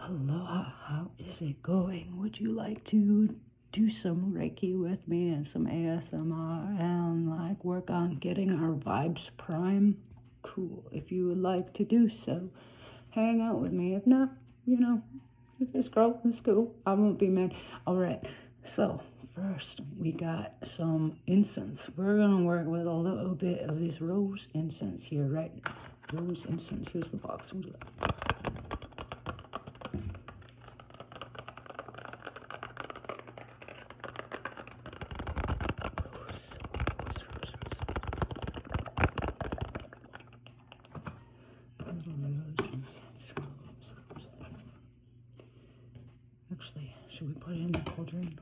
Aloha, how is it going? Would you like to do some Reiki with me and some ASMR and like work on getting our vibes prime? Cool. If you would like to do so, hang out with me. If not, you can scroll. Let's go. I won't be mad. All right. So first, we got some incense. We're gonna work with a little bit of this rose incense here, right? Rose incense. Here's the box. Actually, should we put it in the cauldron?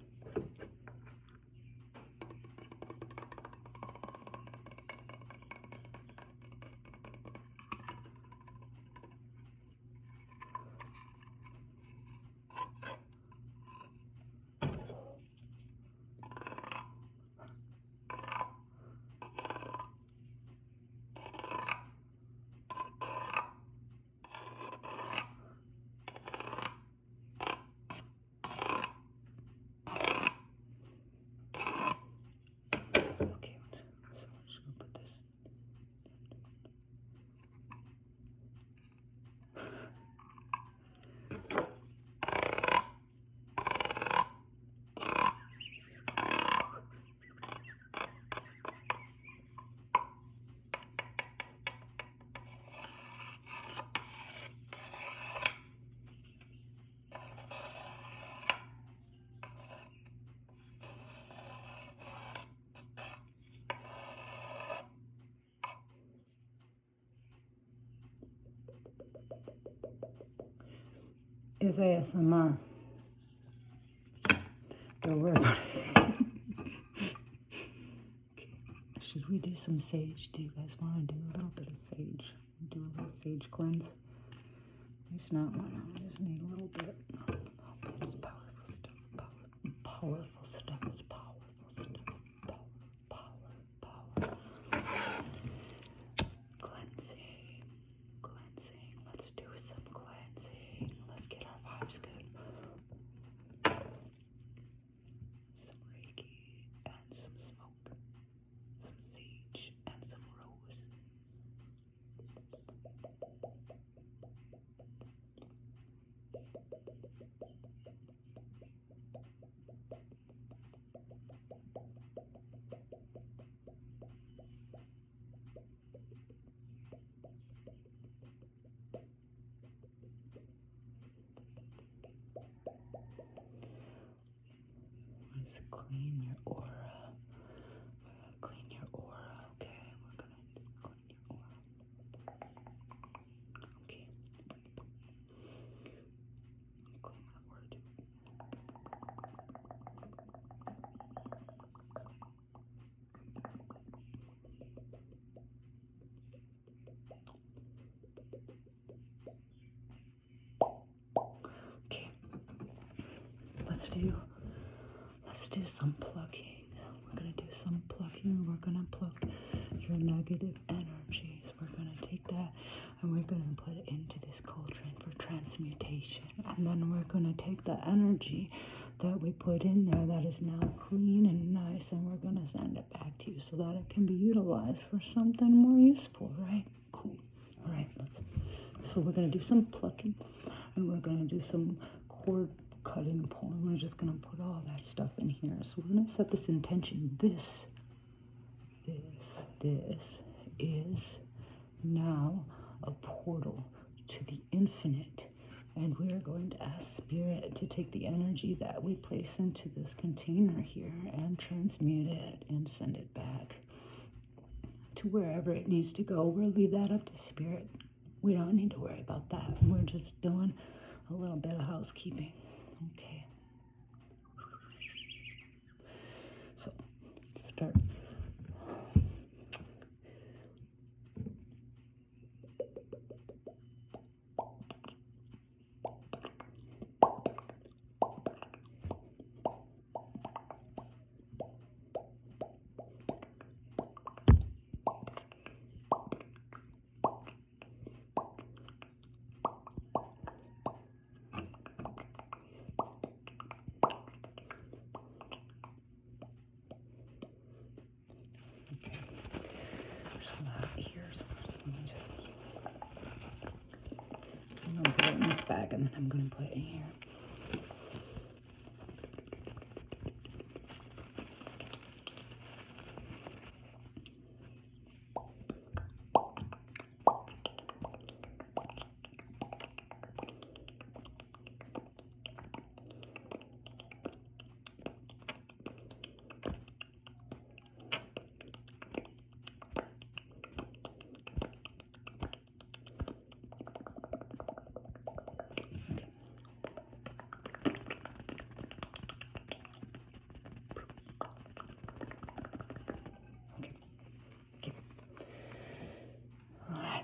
Is ASMR. Don't worry about it. Okay. Should we do some sage? Do you guys want to do a little bit of sage? Do a little sage cleanse? It's not one. I just need a little bit. It's powerful stuff. Powerful stuff. It's powerful stuff. Power. Cleansing. Let's do some cleansing. Let's get our vibes good. Some Reiki and some smoke. Some sage and some rose. Let's clean your aura. Clean your aura, okay? We're gonna clean your aura. Okay. Clean my aura too. Okay. Let's do some plucking. We're gonna do some plucking. We're gonna pluck your negative energies. We're gonna take that and we're gonna put it into this cauldron for transmutation. And then we're gonna take the energy that we put in there that is now clean and nice, and we're gonna send it back to you so that it can be utilized for something more useful, right? Cool. All right, so we're gonna do some plucking and we're gonna do some cord cutting pulling. We're just gonna put all that stuff in here. So we're gonna set this intention. This is now a portal to the infinite, and we are going to ask Spirit to take the energy that we place into this container here and transmute it and send it back to wherever it needs to go. We'll leave that up to Spirit. We don't need to worry about that. We're just doing a little bit of housekeeping. Okay. So, let's start. back, and then I'm going to put it in here.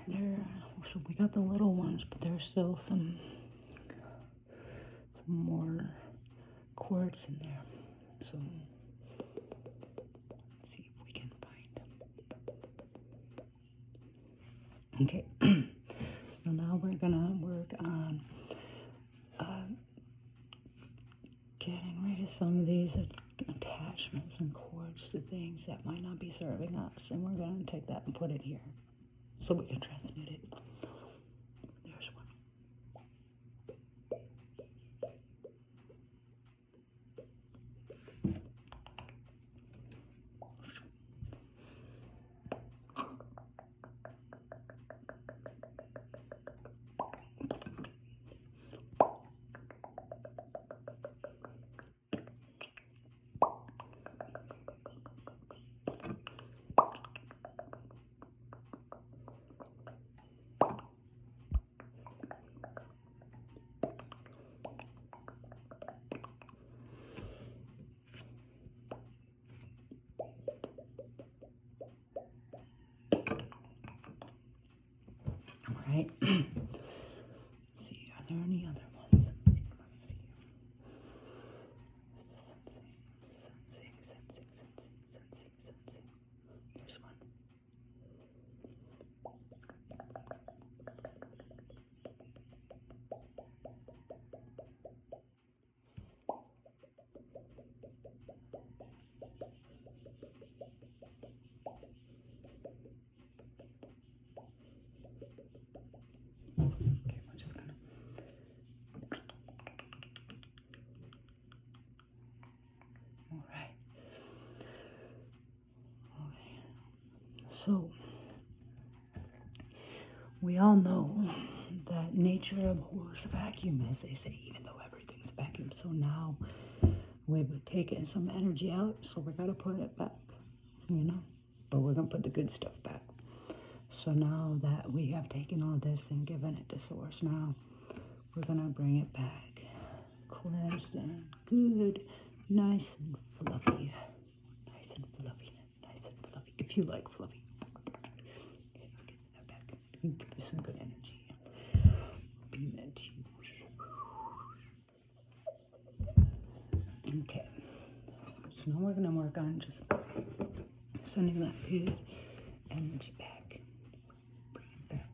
There, so we got the little ones, but there's still some more quartz in there. So let's see if we can find them. Okay, so now we're gonna work on getting rid of some of these attachments and cords to things that might not be serving us, and we're gonna take that and put it here so we can transmute it. There's one. Right? See, are there any other ones? Let's see. Sensing. There's one. Okay, we're just gonna. All right. Okay. So we all know that nature abhors vacuum, as they say, even though everything's vacuum. So now we've taken some energy out, so we gotta put it back, but we're gonna put the good stuff back. So now that we have taken all this and given it to source, now we're gonna bring it back, cleansed and good, nice and fluffy, if you like fluffy. Get that back. Give you some good energy. Beam it to you. Okay. So now we're gonna work on just sending that good energy back. Bring it back.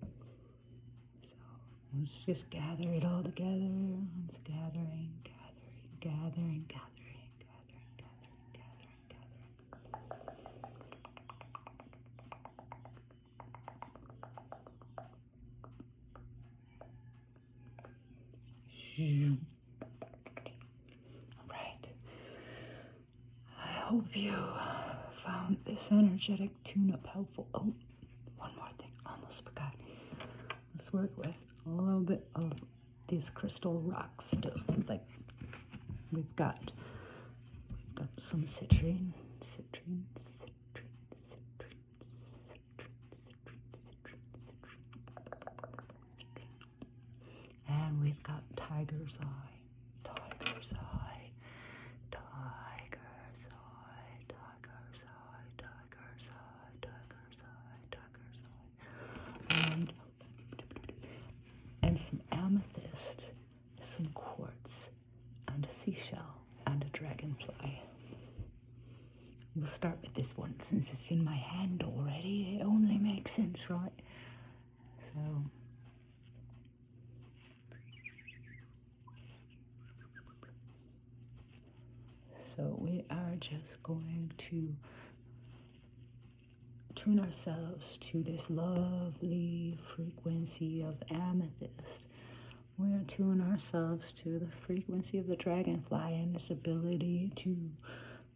So let's just gather it all together. It's gathering. All right. I hope you found this energetic tune-up helpful. Oh, one more thing. Almost forgot. Let's work with a little bit of this crystal rock stuff. Like we've got some citrine. And we've got tiger's eye. And some amethyst, some quartz, and a seashell, and a dragonfly. We'll start with this one since it's in my hand already. It only makes sense, right? So we are just going to tune ourselves to this lovely frequency of amethyst. We're going to tune ourselves to the frequency of the dragonfly and its ability to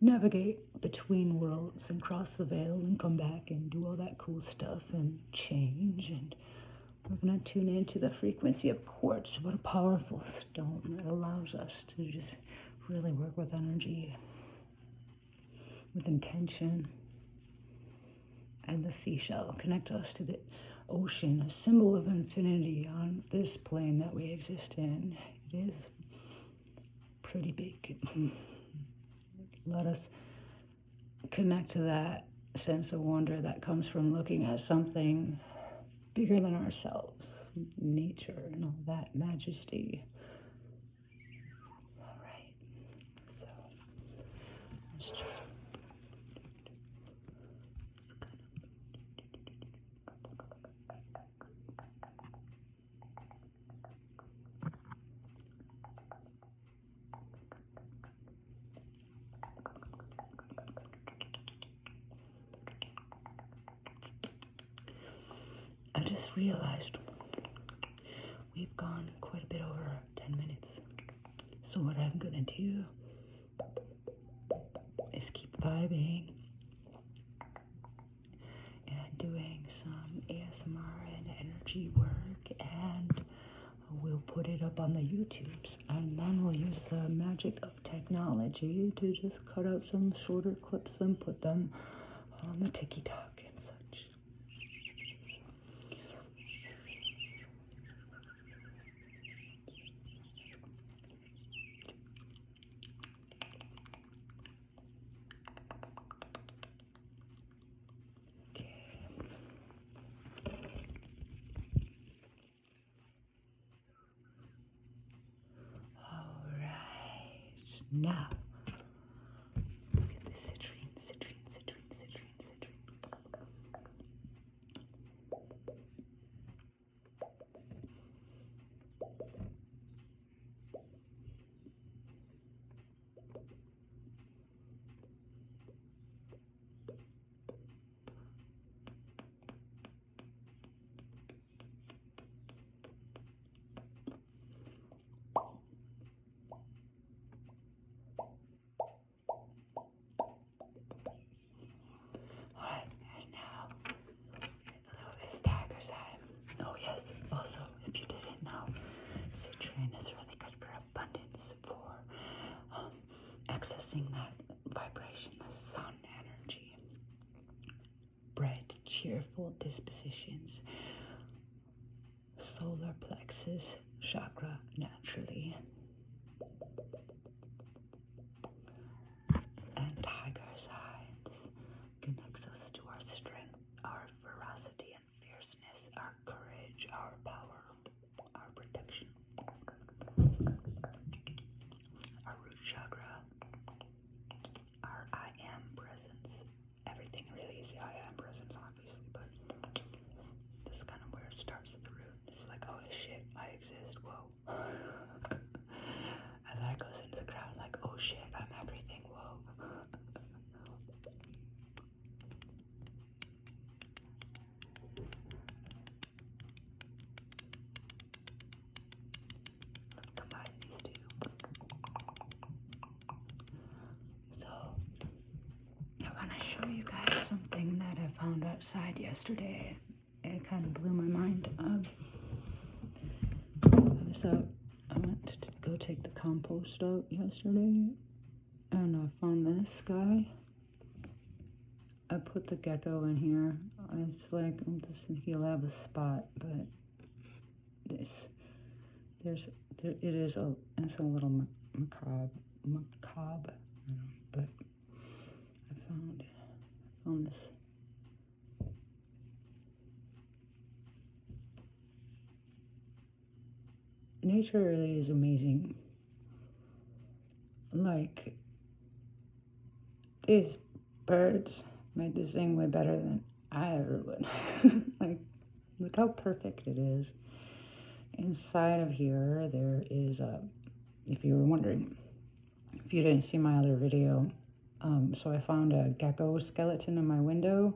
navigate between worlds and cross the veil and come back and do all that cool stuff and change. And we're going to tune into the frequency of quartz. What a powerful stone that allows us to just really work with energy, with intention. And the seashell connect us to the ocean, a symbol of infinity on this plane that we exist in. It is pretty big. Let us connect to that sense of wonder that comes from looking at something bigger than ourselves, nature and all that majesty. All right, so let's just I just realized we've gone quite a bit over 10 minutes. So what I'm gonna do is keep vibing and doing some ASMR and energy work, and we'll put it up on the YouTubes, and then we'll use the magic of technology to just cut out some shorter clips and put them on the TikTok and such. Now, look at the citrine. Accessing that vibration, the sun energy, bright, cheerful dispositions, solar plexus chakra naturally, and tiger's eye. This connects us to our strength, our ferocity and fierceness, our courage, our power, our protection, our root chakra, our I am presence. Everything really is the I am presence, obviously, but this is kind of where it starts at the root. It's like, oh shit, I exist, whoa. And then it goes into the ground like, oh shit, I'm everything, whoa. Let's combine these two. So, I want to show you guys something that I found outside yesterday. It kind of blew my mind. So I went to go take the compost out yesterday, and I found this guy. I put the gecko in here. It's like, he'll have a spot, but it's a little macabre, but I found this. Nature really is amazing. Like, these birds made this thing way better than I ever would. Like, look how perfect it is. Inside of here, there is if you were wondering, if you didn't see my other video, so I found a gecko skeleton in my window.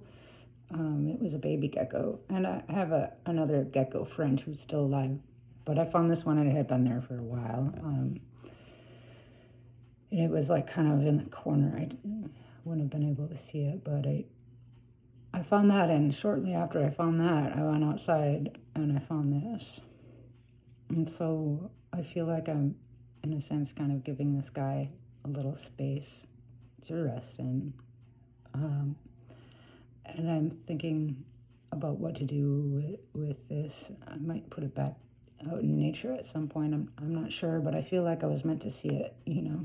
It was a baby gecko, and I have another gecko friend who's still alive, but I found this one and it had been there for a while. And it was like kind of in the corner. I wouldn't have been able to see it, but I found that, and shortly after I found that, I went outside and I found this. And so I feel like I'm, in a sense, kind of giving this guy a little space to rest in. And I'm thinking about what to do with this. I might put it back out in nature at some point. I'm not sure, but I feel like I was meant to see it, you know.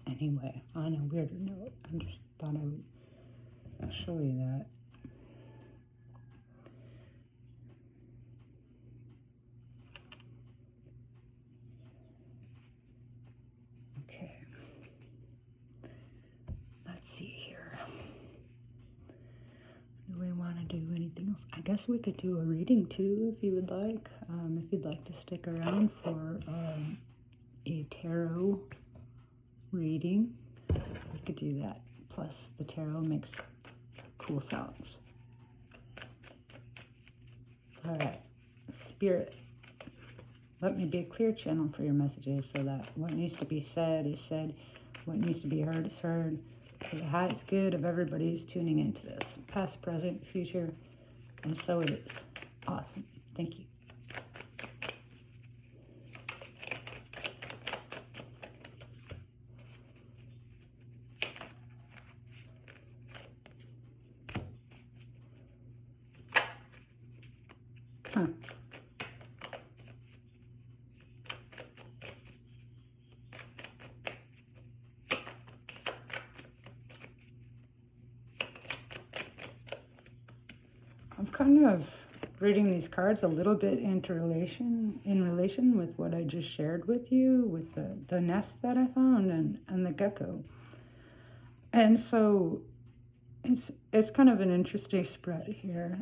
Anyway, on a weirder note, I just thought I would show you that. Okay. Let's see here. Do we want to do anything else? I guess we could do a reading too, if you would like. If you'd like to stick around for a tarot reading, we could do that. Plus, the tarot makes cool sounds. All right, Spirit, let me be a clear channel for your messages so that what needs to be said is said, what needs to be heard is heard, for the highest good of everybody who's tuning into this, past, present, future, and so it is. Awesome. Thank you. Huh. I'm kind of reading these cards a little bit in relation with what I just shared with you, with the nest that I found and the gecko. And so it's kind of an interesting spread here.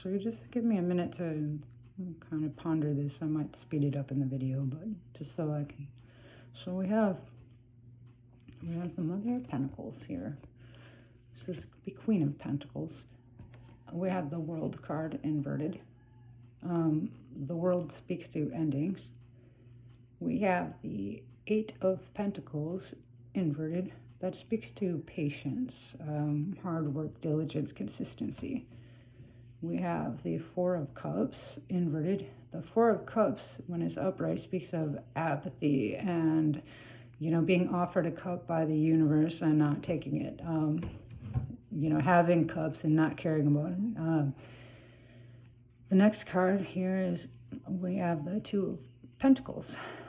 So you just give me a minute to kind of ponder this. I might speed it up in the video, but just so I can. So we have the Mother of Pentacles here. This is the Queen of Pentacles. We have the World card inverted. The World speaks to endings. We have the Eight of Pentacles inverted. That speaks to patience, hard work, diligence, consistency. We have the Four of Cups inverted. The Four of Cups, when it's upright, speaks of apathy and, you know, being offered a cup by the universe and not taking it. You know, having cups and not caring about it. The next card here is we have the Two of Pentacles.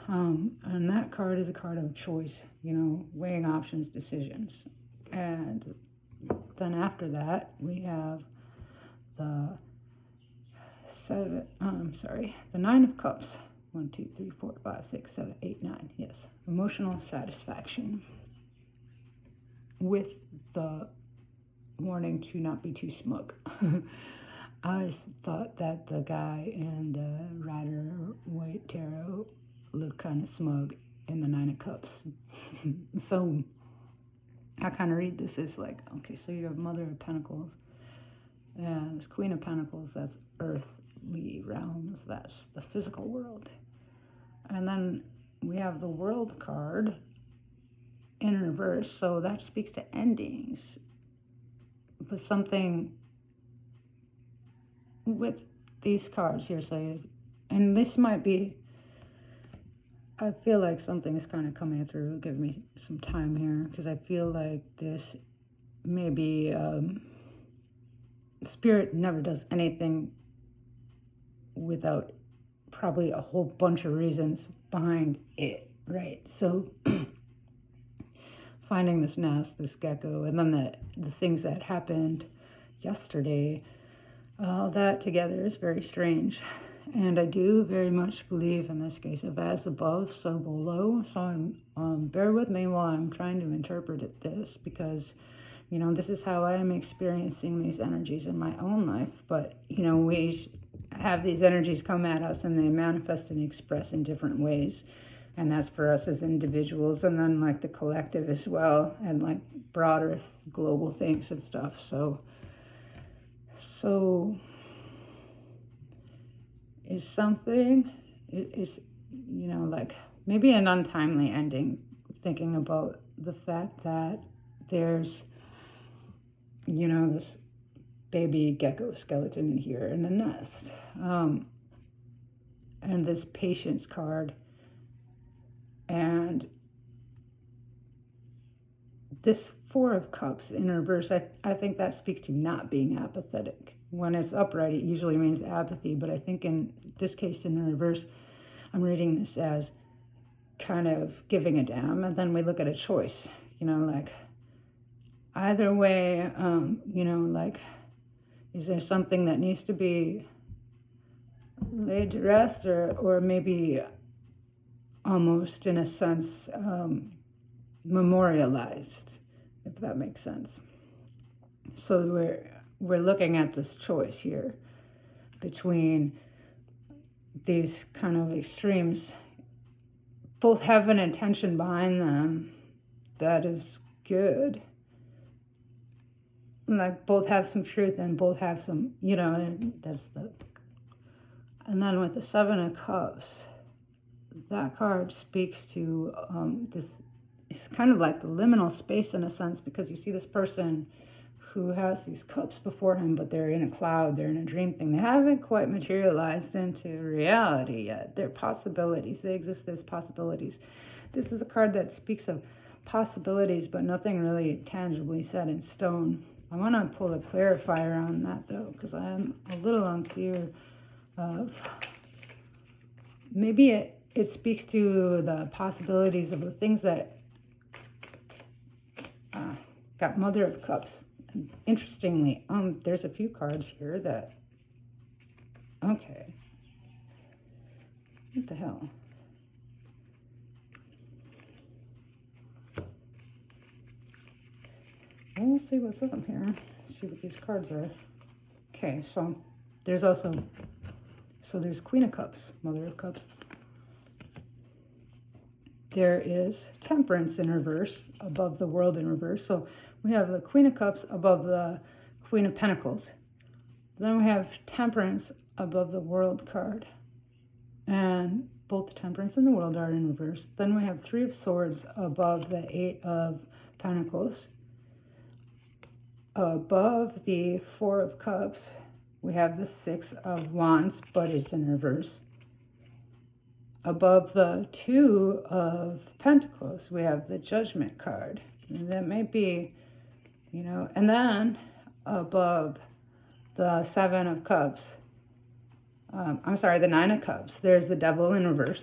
And that card is a card of choice, you know, weighing options, decisions. And then after that, we have the Nine of Cups. 1, 2, 3, 4, 5, 6, 7, 8, 9. Yes, emotional satisfaction. With the warning to not be too smug. I thought that the guy in the Rider-Waite tarot looked kind of smug in the Nine of Cups. So I kind of read this as like, okay, so you have Mother of Pentacles and Queen of Pentacles, that's earthly realms, that's the physical world. And then we have the World card in reverse, so that speaks to endings. But something with these cards here, so, and this might be, I feel like something is kind of coming through. Give me some time here, because I feel like this maybe Spirit never does anything without probably a whole bunch of reasons behind it, right? So finding this nest, this gecko, and then the things that happened yesterday, all that together is very strange. And I do very much believe in this case of as above, so below. So bear with me while I'm trying to interpret this, because, you know, this is how I am experiencing these energies in my own life. But, you know, we have these energies come at us and they manifest and express in different ways. And that's for us as individuals, and then like the collective as well, and like broader global things and stuff. So So is something, is, you know, like maybe an untimely ending, thinking about the fact that there's, you know, this baby gecko skeleton in here in the nest. And this patience card, and this Four of Cups in reverse, I think that speaks to not being apathetic. When it's upright, it usually means apathy, but I think in this case, in the reverse, I'm reading this as kind of giving a damn, and then we look at a choice, you know, like either way, you know, like, is there something that needs to be laid to rest, or maybe almost in a sense memorialized, if that makes sense. So we're looking at this choice here between these kind of extremes. Both have an intention behind them that is good. Like both have some truth and both have some, you know, and that's the. And then with the Seven of Cups, that card speaks to this. It's kind of like the liminal space in a sense, because you see this person who has these cups before him, but they're in a cloud, they're in a dream thing. They haven't quite materialized into reality yet. They're possibilities. They exist as possibilities. This is a card that speaks of possibilities, but nothing really tangibly set in stone. I want to pull a clarifier on that, though, because I'm a little unclear of maybe it speaks to the possibilities of the things that got Mother of Cups. And interestingly, there's a few cards here that, okay, what the hell? Well, let's see what's up here. Let's see what these cards are. Okay, so there's also, so there's Queen of Cups, Mother of Cups. There is Temperance in reverse, above the World in reverse. So we have the Queen of Cups above the Queen of Pentacles. Then we have Temperance above the World card. And both the Temperance and the World are in reverse. Then we have Three of Swords above the Eight of Pentacles. Above the Four of Cups, we have the Six of Wands, but it's in reverse. Above the Two of Pentacles, we have the Judgment card. And that may be, you know, and then above the Seven of Cups, I'm sorry, the Nine of Cups, there's the Devil in reverse.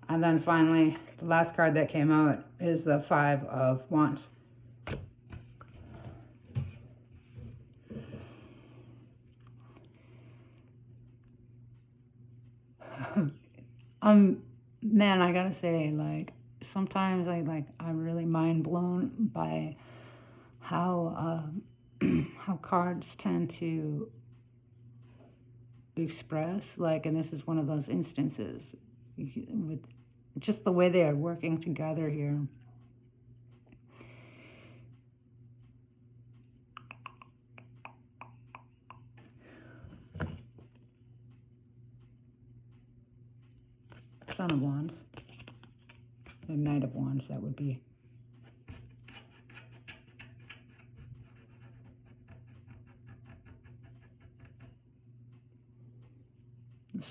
And then finally, the last card that came out is the Five of Wands. Man, I gotta say, like, sometimes I'm really mind blown by how how cards tend to express, like, and this is one of those instances with just the way they are working together here. Son of Wands and Knight of Wands, that would be.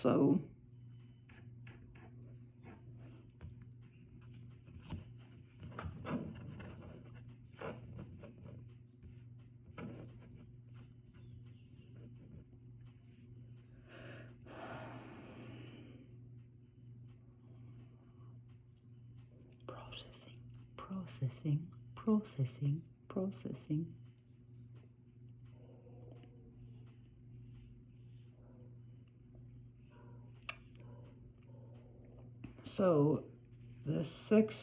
So processing. So the Six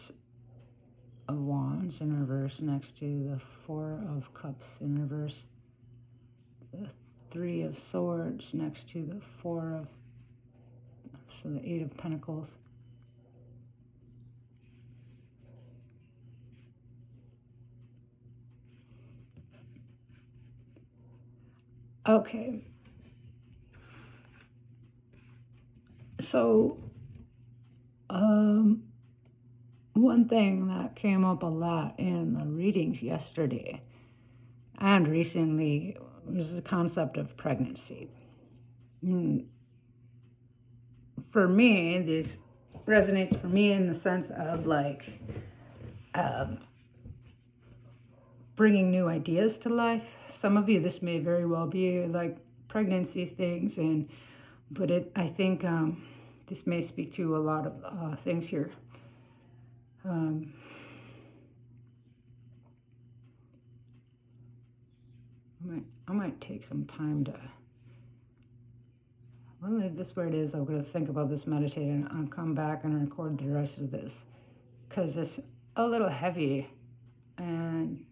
of Wands in reverse next to the Four of Cups in reverse. The Three of Swords next to the Four of, so the Eight of Pentacles. Okay. So, one thing that came up a lot in the readings yesterday and recently was the concept of pregnancy. For me, this resonates for me in the sense of like um, bringing new ideas to life. Some of you, this may very well be like pregnancy things, but I think this may speak to a lot of things here. I might take some time to. Well, this where it is. I'm going to think about this, meditate, and I'll come back and record the rest of this because it's a little heavy. And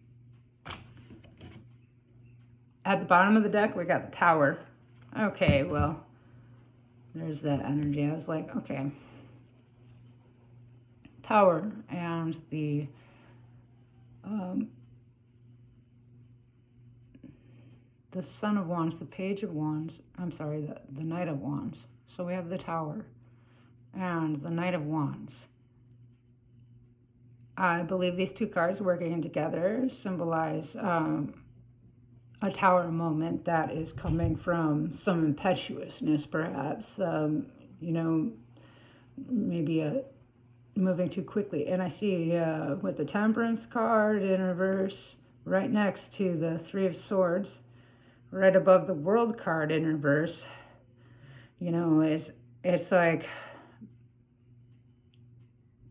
at the bottom of the deck, we got the Tower. Okay, well, there's that energy. I was like, okay, Tower and the Son of Wands, the Page of Wands, I'm sorry, the Knight of Wands. So we have the Tower and the Knight of Wands. I believe these two cards working together symbolize a Tower moment that is coming from some impetuousness, perhaps, maybe moving too quickly. And I see with the Temperance card in reverse, right next to the Three of Swords, right above the World card in reverse, it's like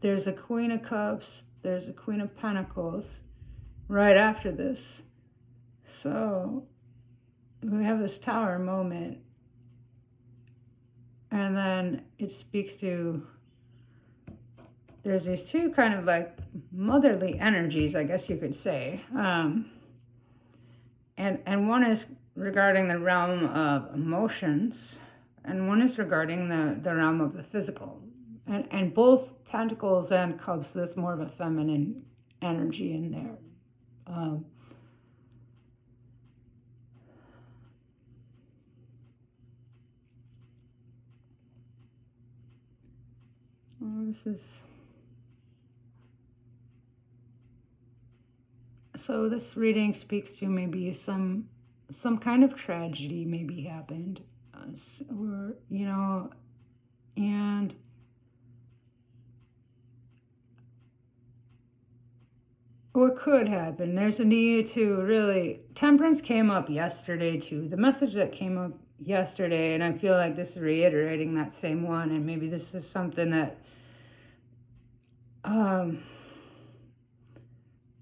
there's a Queen of Cups, there's a Queen of Pentacles right after this. So we have this Tower moment, and then it speaks to, there's these two kind of like motherly energies, I guess you could say. And one is regarding the realm of emotions, and one is regarding the realm of the physical. And both Pentacles and Cups, there's more of a feminine energy in there. So this reading speaks to maybe some kind of tragedy maybe happened, or and or could happen. There's a need to really. Temperance came up yesterday too. The message that came up yesterday, and I feel like this is reiterating that same one. And maybe this is something that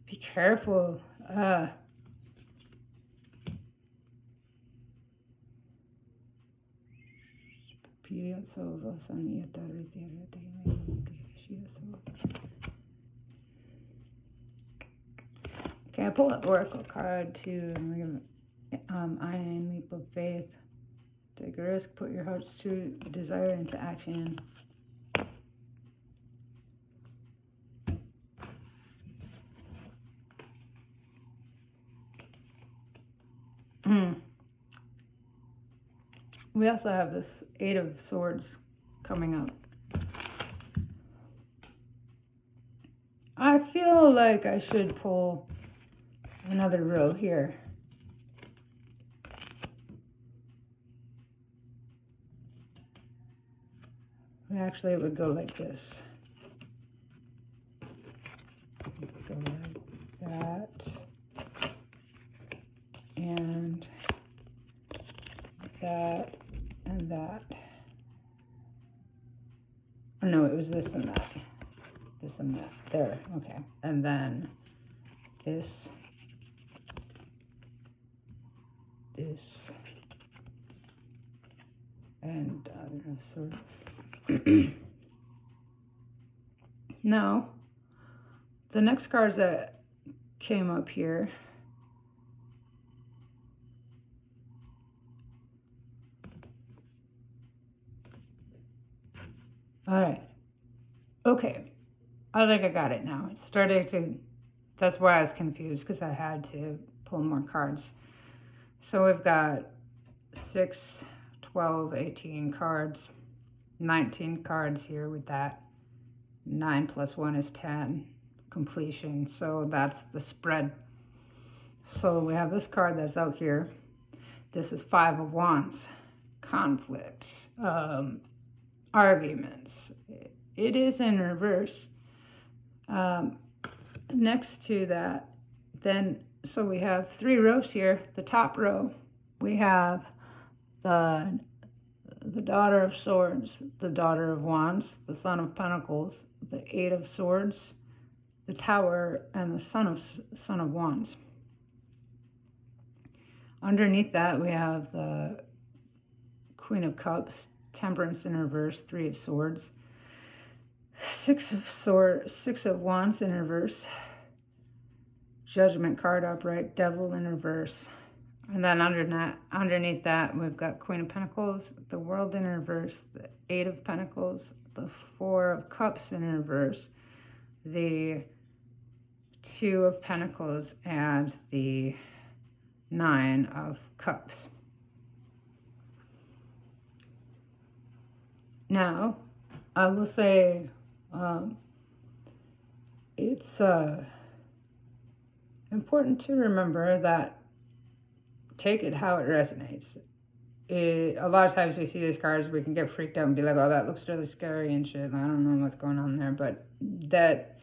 be careful. Okay, I pull up Oracle card to Iron Leap of Faith. Take a risk, put your heart's true desire into action. We also have this Eight of Swords coming up. I feel like I should pull another row here. Actually, it would go like this. Go like that. And that. And that. Oh, no, it was this and that. This and that. There. Okay. And then this. This. And so. Now, the next cards that came up here. All right. Okay. I think I got it now. It's starting to, that's why I was confused, because I had to pull more cards. So we've got 6, 12, 18 cards, 19 cards here with that. 9 plus 1 is 10, completion. So that's the spread. So we have this card that's out here. This is 5 of Wands, conflict, arguments. It is in reverse. Next to that, then, so we have 3 rows here. The top row, we have the Daughter of Swords, the Daughter of Wands, the Son of Pentacles, the 8 of Swords, the Tower, and the Son of Wands. Underneath that, we have the Queen of Cups, Temperance in reverse, 3 of Swords, 6 of Wands in reverse, Judgment card upright, Devil in reverse. And then underneath that, we've got Queen of Pentacles, the World in reverse, the 8 of Pentacles, the 4 of Cups in reverse, the 2 of Pentacles, and the 9 of Cups. Now, I will say it's important to remember that take it how it resonates. A lot of times we see these cards, we can get freaked out and be like, oh, that looks really scary and shit. I don't know what's going on there. But that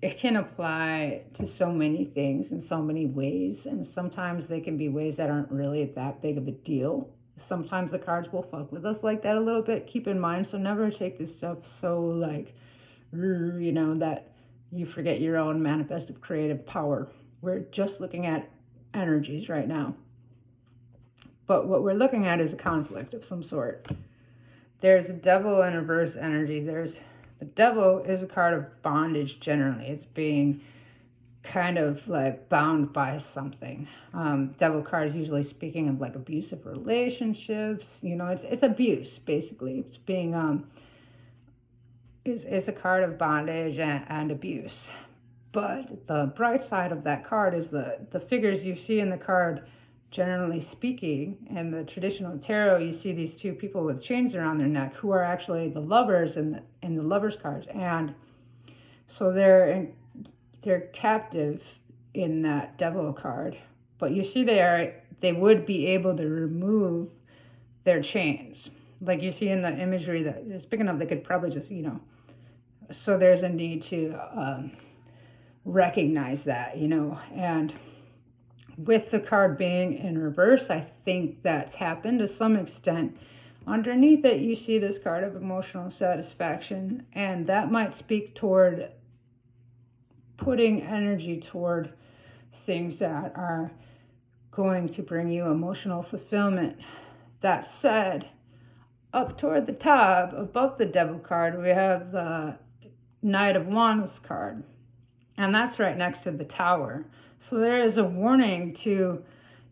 it can apply to so many things in so many ways. And sometimes they can be ways that aren't really that big of a deal. Sometimes the cards will fuck with us like that a little bit. Keep in mind, so never take this stuff so like, you know, that you forget your own manifestive creative power. We're just looking at energies right now. But what we're looking at is a conflict of some sort. There's a Devil in reverse energy. The Devil is a card of bondage generally. It's being kind of like bound by something. Devil card is usually speaking of like abusive relationships. You know, it's abuse basically. It's being it's a card of bondage and abuse. But the bright side of that card is the figures you see in the card. Generally speaking, in the traditional tarot, you see these 2 people with chains around their neck who are actually the lovers in the lovers cards, and so they're captive in that Devil card. But you see, they would be able to remove their chains, like you see in the imagery that is big enough. They could probably just, you know. So there's a need to recognize that, you know, and with the card being in reverse, I think that's happened to some extent. Underneath it, you see this card of emotional satisfaction, and that might speak toward putting energy toward things that are going to bring you emotional fulfillment. That said, up toward the top, above the Devil card, we have the Knight of Wands card, and that's right next to the Tower. So there is a warning to,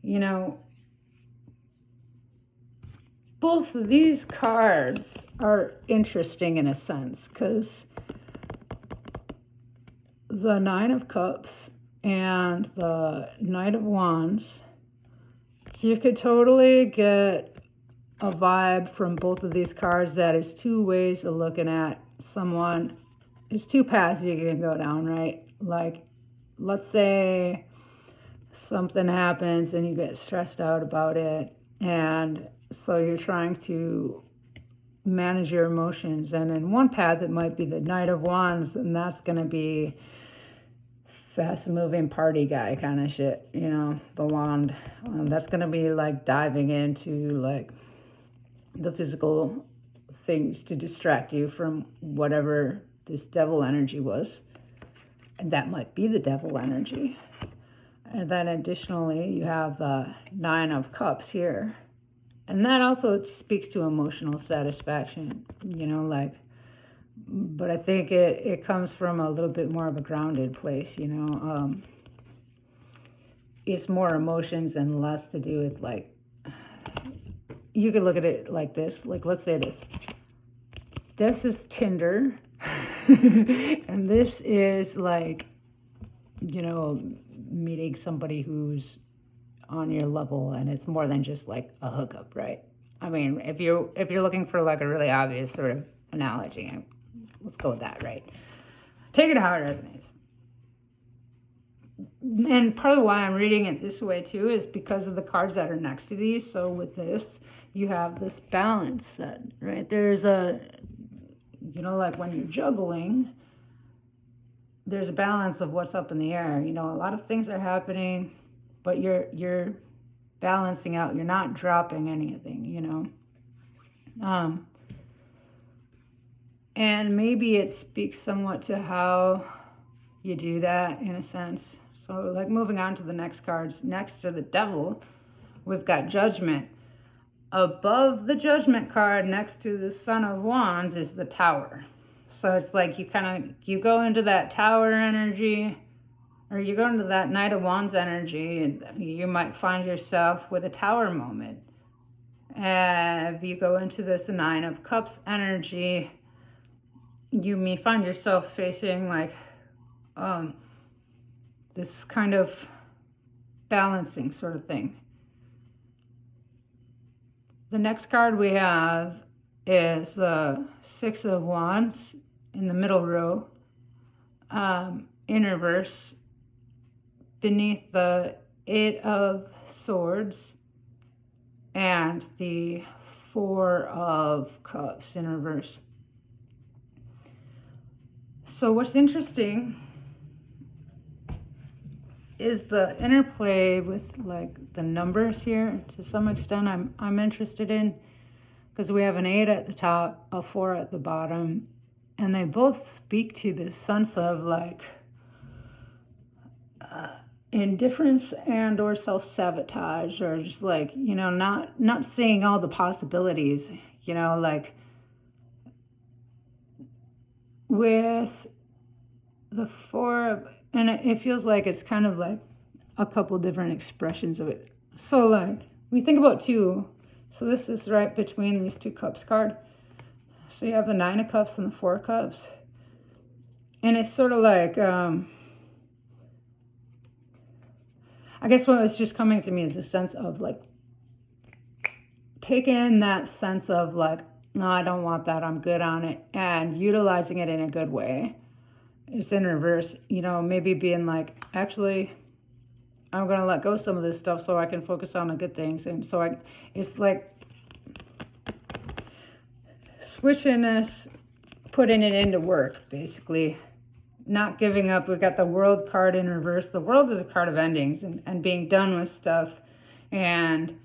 you know, both of these cards are interesting in a sense, because the 9 of Cups and the Knight of Wands, you could totally get a vibe from both of these cards that is 2 ways of looking at someone. There's 2 paths you can go down, right? Like, let's say something happens and you get stressed out about it, and so you're trying to manage your emotions, and in one path it might be the Knight of Wands, and that's going to be fast moving party guy kind of shit, you know, the wand. That's going to be like diving into like the physical things to distract you from whatever this Devil energy was. And that might be the Devil energy. And then additionally, you have the 9 of Cups here. And that also speaks to emotional satisfaction, you know, like, but I think it comes from a little bit more of a grounded place, you know. It's more emotions and less to do with, like, you could look at it like this. Like, let's say this. This is Tinder. And this is, like, you know, meeting somebody who's on your level, and it's more than just like a hookup, right? I mean, if you're looking for like a really obvious sort of analogy, let's go with that, right? Take it how it resonates. And part of why I'm reading it this way too is because of the cards that are next to these. So with this, you have this balance set, right? There's a, you know, like when you're juggling, there's a balance of what's up in the air. You know, a lot of things are happening, but you're balancing out. You're not dropping anything, you know. And maybe it speaks somewhat to how you do that in a sense. So like moving on to the next cards, next to the devil, we've got judgment. Above the judgment card next to the Son of Wands is the Tower. So it's like you go into that Tower energy, or you go into that Knight of Wands energy, and you might find yourself with a Tower moment. And if you go into this Nine of Cups energy, you may find yourself facing like this kind of balancing sort of thing. The next card we have is the Six of Wands in the middle row, in reverse, beneath the Eight of Swords and the Four of Cups in reverse. So what's interesting is the interplay with like the numbers here. To some extent I'm interested in, because we have an 8 at the top, a 4 at the bottom, and they both speak to this sense of like indifference and or self-sabotage, or just like, you know, not seeing all the possibilities, you know, like with the 4, and it feels like it's kind of like a couple different expressions of it. So like we think about 2, so this is right between these 2 cups card. So you have the 9 of Cups and the 4 of Cups, and it's sort of like I guess what was just coming to me is a sense of like taking that sense of like, no, I don't want that, I'm good on it, and utilizing it in a good way. It's in reverse, you know, maybe being like, actually, I'm going to let go of some of this stuff so I can focus on the good things. And so it's like switching this, putting it into work, basically. Not giving up. We've got the World card in reverse. The World is a card of endings and being done with stuff. And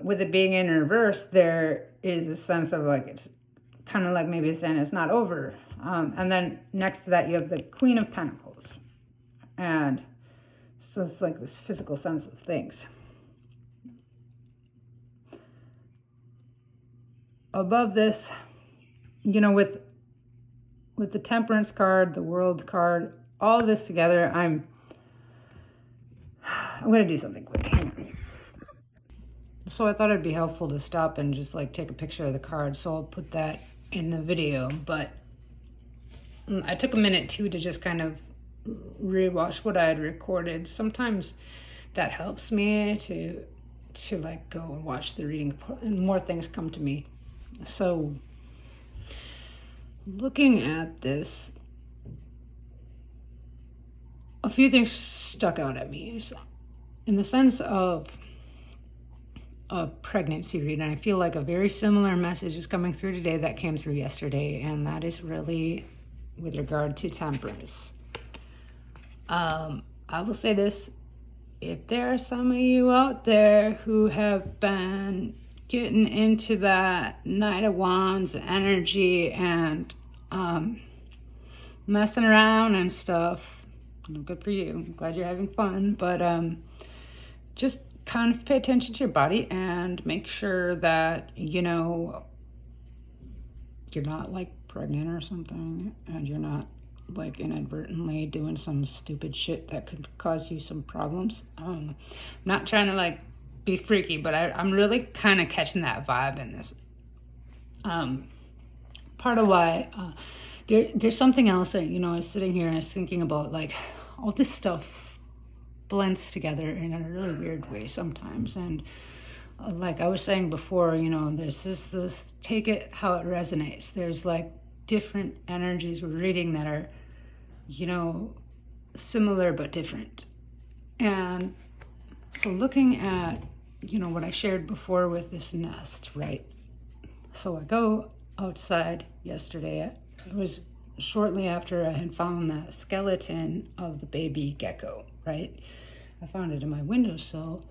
with it being in reverse, there is a sense of like, it's kind of like maybe saying it's not over. And then next to that, you have the Queen of Pentacles. And so it's like this physical sense of things. Above this, you know, with the Temperance card, the World card, all this together, I'm going to do something quick. Hang on. So I thought it'd be helpful to stop and just like take a picture of the card. So I'll put that in the video. But I took a minute too to just kind of rewatch what I had recorded. Sometimes that helps me to like go and watch the reading, and more things come to me. So looking at this, a few things stuck out at me. So in the sense of a pregnancy reading, I feel like a very similar message is coming through today that came through yesterday, and that is really with regard to temperance. I will say this: if there are some of you out there who have been getting into that Knight of Wands energy and messing around and stuff, good for you. I'm glad you're having fun, but just kind of pay attention to your body and make sure that, you know, you're not like pregnant or something, and you're not like inadvertently doing some stupid shit that could cause you some problems. I'm not trying to like be freaky, but I'm really kind of catching that vibe in this. Part of why there's something else that, you know, I was sitting here and I was thinking about like all this stuff blends together in a really weird way sometimes. And like I was saying before, there's this take it how it resonates. There's like different energies we're reading that are, similar but different. And so looking at, what I shared before with this nest, right? So I go outside yesterday. It was shortly after I had found the skeleton of the baby gecko, right? I found it in my windowsill.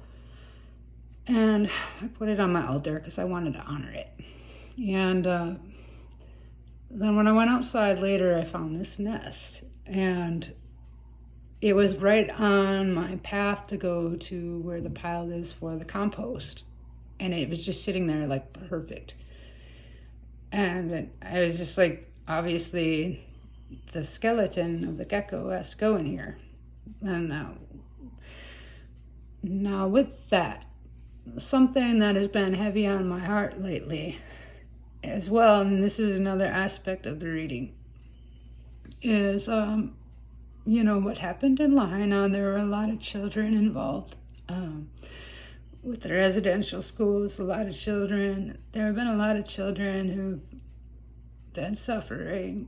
And I put it on my altar because I wanted to honor it. And then when I went outside later, I found this nest. And it was right on my path to go to where the pile is for the compost. And it was just sitting there like perfect. And I was just like, obviously, the skeleton of the gecko has to go in here. And now with that, something that has been heavy on my heart lately as well, and this is another aspect of the reading, is what happened in Lahaina. There were a lot of children involved with the residential schools. There have been a lot of children who've been suffering,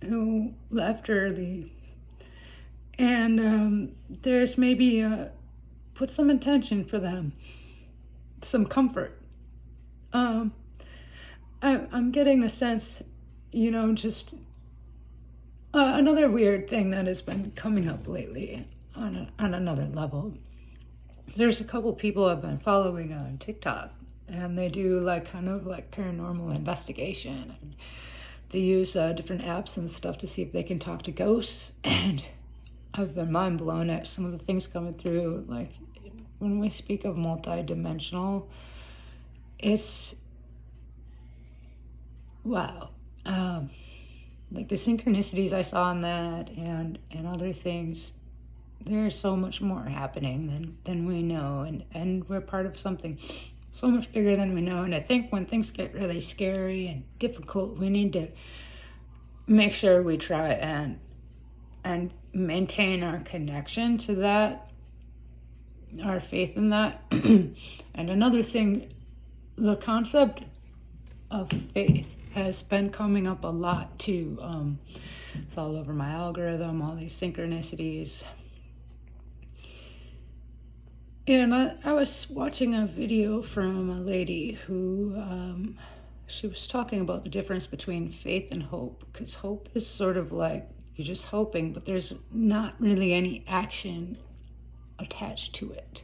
who left early, and there's maybe put some intention for them, some comfort. I'm getting the sense, just another weird thing that has been coming up lately on another level. There's a couple people I've been following on TikTok, and they do kind of paranormal investigation, and they use different apps and stuff to see if they can talk to ghosts. And I've been mind blown at some of the things coming through. Like when we speak of multidimensional, it's wow. Like the synchronicities I saw in that and other things, there's so much more happening than we know, and we're part of something so much bigger than we know. And I think when things get really scary and difficult, we need to make sure we try and maintain our connection to that, our faith in that. And another thing, the concept of faith has been coming up a lot too. It's all over my algorithm, all these synchronicities. And I was watching a video from a lady who, she was talking about the difference between faith and hope, because hope is sort of like you're just hoping, but there's not really any action attached to it.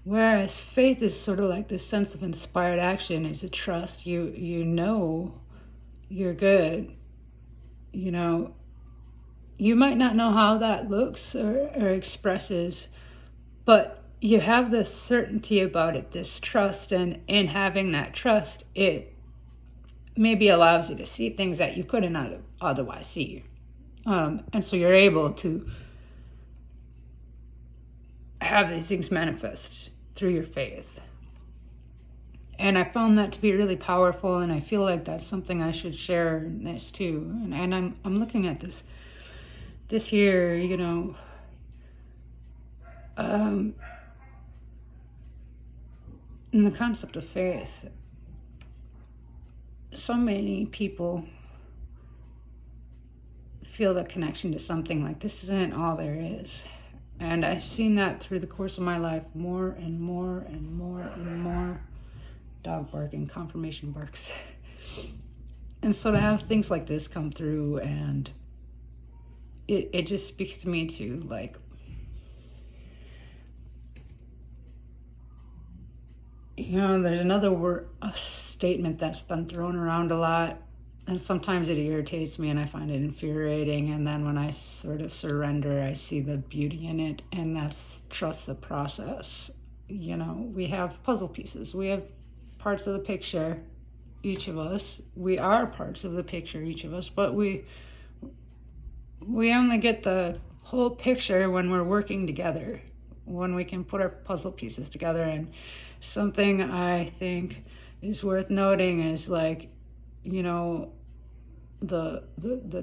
Whereas faith is sort of like this sense of inspired action. It's a trust. You know you're good. You might not know how that looks or expresses, but you have this certainty about it, this trust, and in having that trust, it maybe allows you to see things that you couldn't otherwise see. And so you're able to have these things manifest through your faith. And I found that to be really powerful, and I feel like that's something I should share in this too. And I'm looking at this year, in the concept of faith. So many people feel the connection to something like this isn't all there is. And I've seen that through the course of my life more and more and more and more. Dog barking, confirmation barks. And so to have things like this come through, and it just speaks to me to there's another a statement that's been thrown around a lot, and sometimes it irritates me and I find it infuriating, and then when I sort of surrender, I see the beauty in it, and that's trust the process. We have puzzle pieces. We have parts of the picture, each of us. We are parts of the picture, each of us, but we only get the whole picture when we're working together, when we can put our puzzle pieces together. And something I think is worth noting is the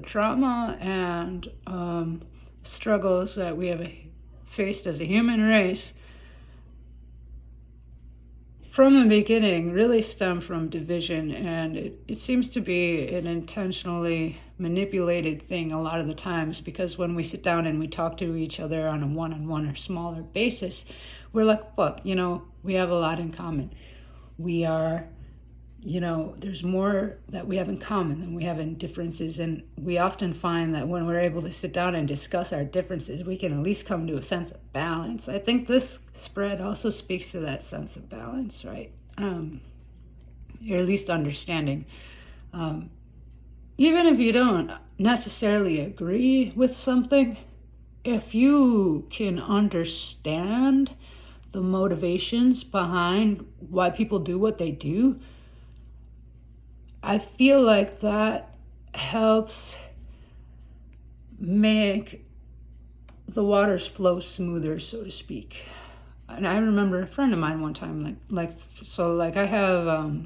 trauma and struggles that we have faced as a human race from the beginning really stem from division, and it seems to be an intentionally manipulated thing a lot of the times, because when we sit down and we talk to each other on a one-on-one or smaller basis, we're like, fuck, we have a lot in common. We are, there's more that we have in common than we have in differences. And we often find that when we're able to sit down and discuss our differences, we can at least come to a sense of balance. I think this spread also speaks to that sense of balance, right? Or at least understanding. Even if you don't necessarily agree with something, if you can understand the motivations behind why people do what they do, I feel like that helps make the waters flow smoother, so to speak. And I remember a friend of mine one time, I have,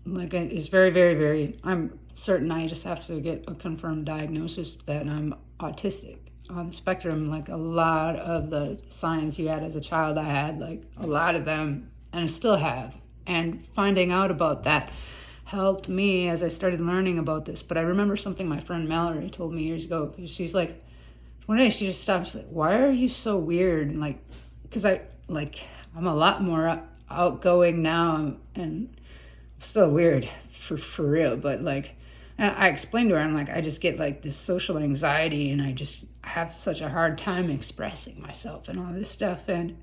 it's very, very, very, I'm certain I just have to get a confirmed diagnosis that I'm autistic on the spectrum. Like a lot of the signs you had as a child, I had, like a lot of them, and I still have. And finding out about that helped me as I started learning about this. But I remember something my friend Mallory told me years ago. She's like, one day she just stopped. She's like, "Why are you so weird?" And because I'm a lot more outgoing now, and I'm still weird for real. But and I explained to her, I'm like, I just get this social anxiety, and I just have such a hard time expressing myself and all this stuff. And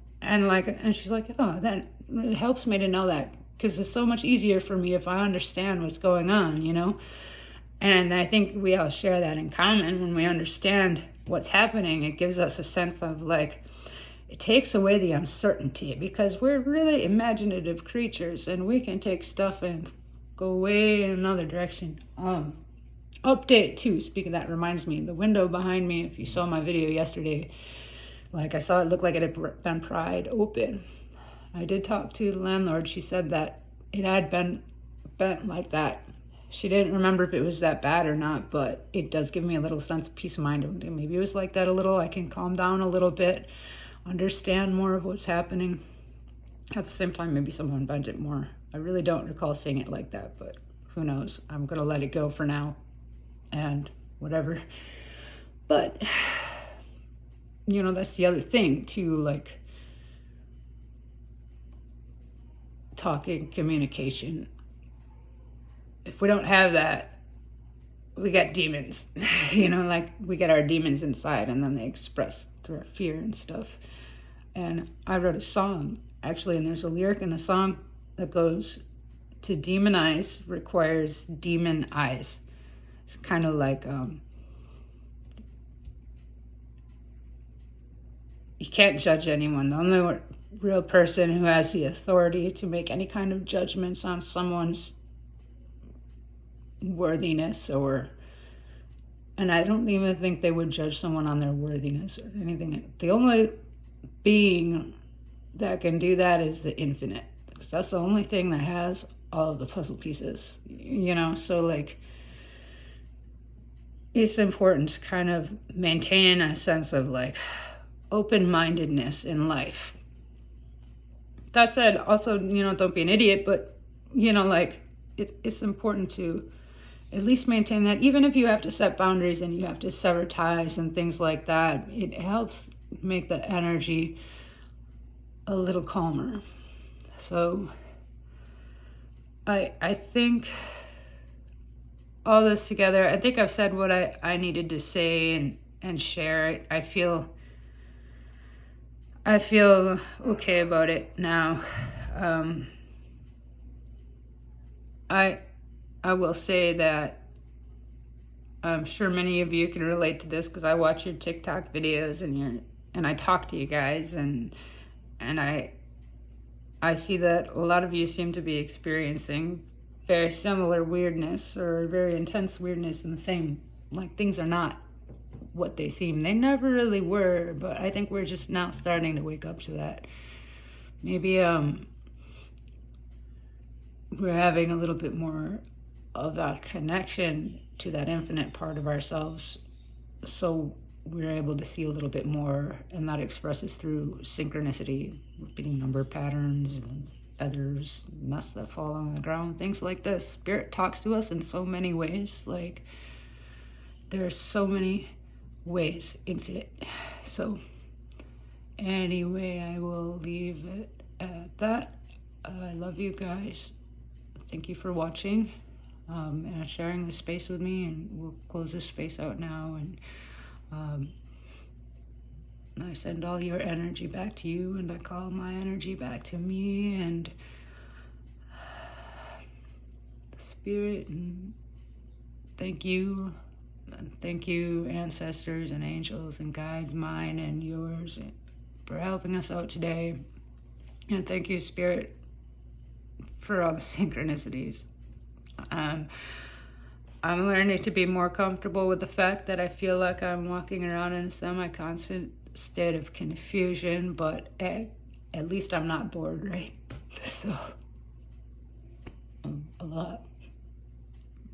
she's like, "Oh, that it helps me to know that." Because it's so much easier for me if I understand what's going on, And I think we all share that in common. When we understand what's happening, it gives us a sense of it takes away the uncertainty, because we're really imaginative creatures and we can take stuff and go way in another direction. Update too, speaking of that, reminds me, the window behind me, if you saw my video yesterday, I saw it looked like it had been pried open. I did talk to the landlord. She said that it had been bent like that. She didn't remember if it was that bad or not, but it does give me a little sense of peace of mind. Maybe it was like that a little. I can calm down a little bit, understand more of what's happening. At the same time, maybe someone bent it more. I really don't recall seeing it like that, but who knows? I'm going to let it go for now and whatever. But, that's the other thing too, talking, communication. If we don't have that, we got demons. We get our demons inside, and then they express through our fear and stuff. And I wrote a song, actually, and there's a lyric in the song that goes, "To demonize requires demon eyes." It's kind of you can't judge anyone. The only real person who has the authority to make any kind of judgments on someone's worthiness and I don't even think they would judge someone on their worthiness or anything. The only being that can do that is the infinite, because that's the only thing that has all of the puzzle pieces, so it's important to kind of maintain a sense of open-mindedness in life. That said, also, don't be an idiot, but, it's important to at least maintain that. Even if you have to set boundaries and you have to sever ties and things like that, it helps make the energy a little calmer. So I think all this together, I think I've said what I needed to say and share. I feel okay about it now. I will say that I'm sure many of you can relate to this, because I watch your TikTok videos and I talk to you guys, and I see that a lot of you seem to be experiencing very similar weirdness, or very intense weirdness, in the same, things are not what they seem. They never really were, but I think we're just now starting to wake up to that. Maybe we're having a little bit more of that connection to that infinite part of ourselves, so we're able to see a little bit more, and that expresses through synchronicity, repeating number patterns and feathers, nuts that fall on the ground, things like this. Spirit talks to us in so many ways. Like, there's so many ways, infinite. So anyway, I will leave it at that. I love you guys. Thank you for watching and sharing this space with me, and we'll close this space out now. And I send all your energy back to you, and I call my energy back to me, and Spirit, and thank you. And thank you, ancestors and angels and guides, mine and yours, for helping us out today. And thank you, Spirit, for all the synchronicities. I'm learning to be more comfortable with the fact that I feel like I'm walking around in a semi-constant state of confusion, but at least I'm not bored, right? So, a lot.